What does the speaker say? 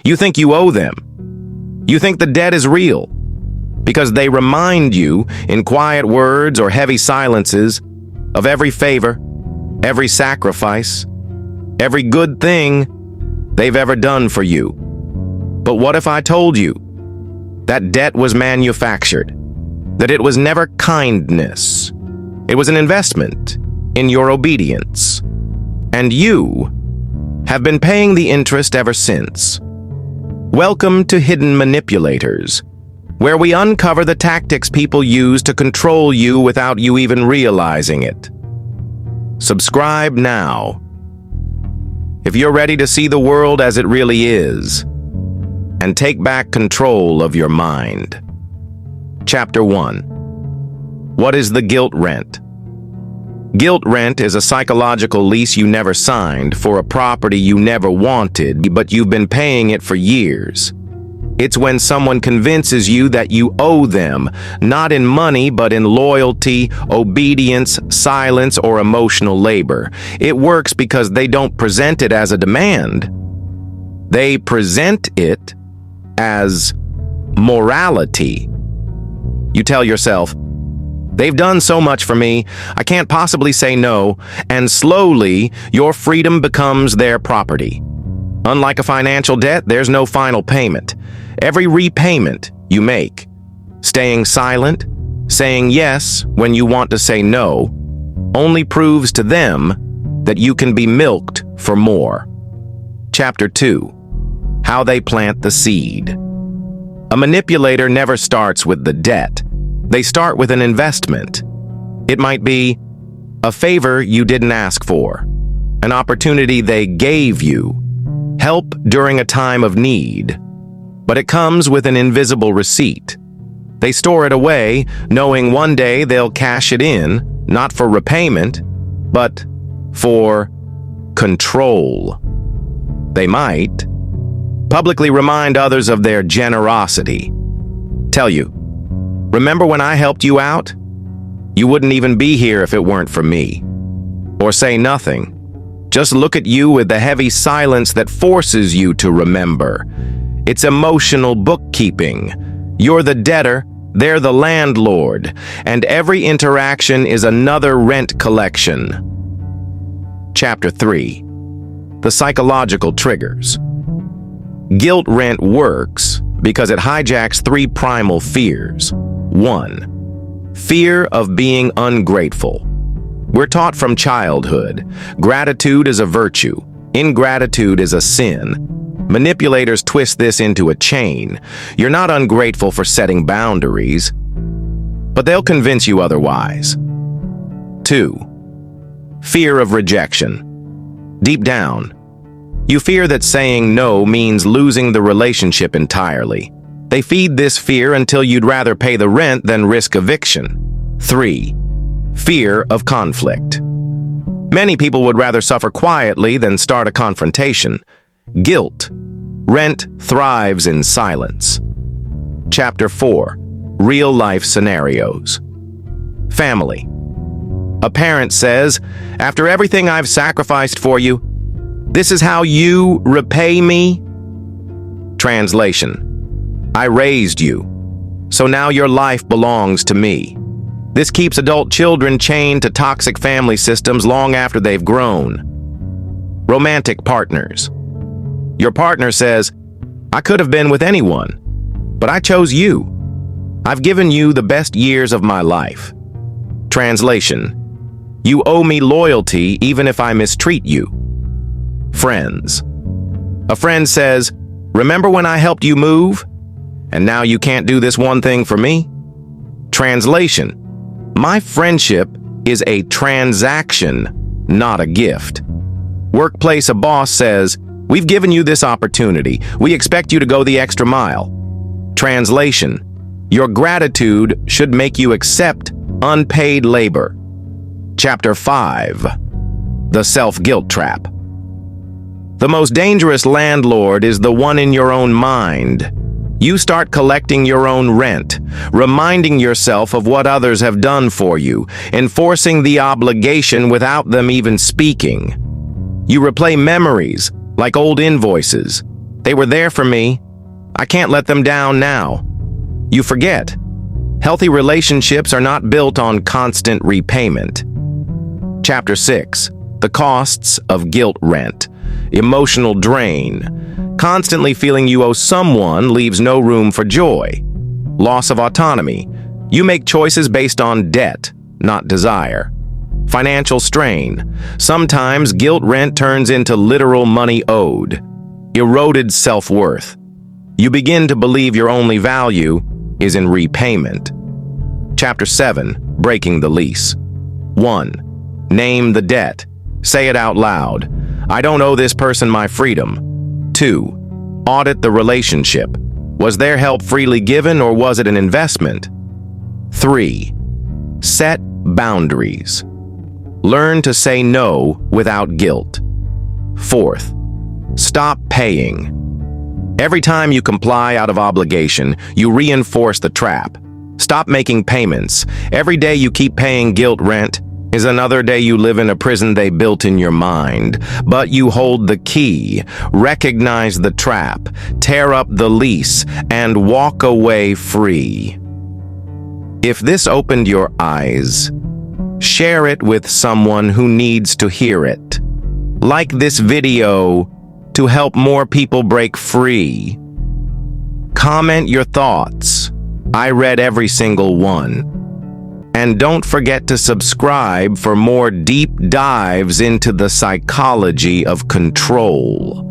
You think you owe them. You think the debt is real because they remind you in quiet words or heavy silences of every favor, every sacrifice, every good thing they've ever done for you. But what if I told you that debt was manufactured, that it was never kindness? It was an investment in your obedience, and you have been paying the interest ever since. Welcome to Hidden Manipulators, where we uncover the tactics people use to control you without you even realizing it. Subscribe now if you're ready to see the world as it really is and take back control of your mind. Chapter 1. What is the guilt rent? Guilt rent is a psychological lease you never signed for a property you never wanted, but you've been paying it for years. It's when someone convinces you that you owe them, not in money, but in loyalty, obedience, silence, or emotional labor. It works because they don't present it as a demand. They present it as morality. You tell yourself, they've done so much for me, I can't possibly say no, and slowly your freedom becomes their property. Unlike a financial debt, there's no final payment. Every repayment you make, staying silent, saying yes when you want to say no, only proves to them that you can be milked for more. Chapter 2. How they plant the seed. A manipulator never starts with the debt. They start with an investment. It might be a favor you didn't ask for, an opportunity they gave you, help during a time of need. But it comes with an invisible receipt. They store it away, knowing one day they'll cash it in, not for repayment, but for control. They might publicly remind others of their generosity. Tell you, remember when I helped you out? You wouldn't even be here if it weren't for me. Or say nothing. Just look at you with the heavy silence that forces you to remember. It's emotional bookkeeping. You're the debtor, they're the landlord, and every interaction is another rent collection. Chapter 3. The psychological triggers. Guilt rent works because it hijacks 3 primal fears. 1. Fear of being ungrateful. We're taught from childhood, gratitude is a virtue, ingratitude is a sin. Manipulators twist this into a chain. You're not ungrateful for setting boundaries, but they'll convince you otherwise. 2. Fear of rejection. Deep down, you fear that saying no means losing the relationship entirely. They feed this fear until you'd rather pay the rent than risk eviction. 3. Fear of conflict. Many people would rather suffer quietly than start a confrontation. Guilt rent thrives in silence. Chapter 4. Real-life scenarios. Family. A parent says, "After everything I've sacrificed for you, this is how you repay me?" Translation. I raised you, so now your life belongs to me. This keeps adult children chained to toxic family systems long after they've grown. Romantic partners. Your partner says, "I could have been with anyone, but I chose you. I've given you the best years of my life." Translation. You owe me loyalty even if I mistreat you. Friends. A friend says, "Remember when I helped you move? And now you can't do this one thing for me?" Translation. My friendship is a transaction, not a gift. Workplace, a boss says, "We've given you this opportunity. We expect you to go the extra mile." Translation. Your gratitude should make you accept unpaid labor. Chapter 5. The self-guilt trap. The most dangerous landlord is the one in your own mind. You start collecting your own rent, reminding yourself of what others have done for you, enforcing the obligation without them even speaking. You replay memories like old invoices. They were there for me. I can't let them down now. You forget. Healthy relationships are not built on constant repayment. Chapter 6. The costs of guilt rent. Emotional drain. Constantly feeling you owe someone leaves no room for joy. Loss of autonomy. You make choices based on debt, not desire. Financial strain. Sometimes guilt rent turns into literal money owed. Eroded self-worth. You begin to believe your only value is in repayment. Chapter 7. Breaking the lease. 1. Name the debt. Say it out loud. I don't owe this person my freedom. 2. Audit the relationship. Was their help freely given or was it an investment? 3. Set boundaries. Learn to say no without guilt. 4th. Stop paying. Every time you comply out of obligation, you reinforce the trap. Stop making payments. Every day you keep paying guilt rent is another day you live in a prison they built in your mind. But you hold the key, recognize the trap, tear up the lease, and walk away free. If this opened your eyes, share it with someone who needs to hear it. Like this video to help more people break free. Comment your thoughts. I read every single one. And don't forget to subscribe for more deep dives into the psychology of control.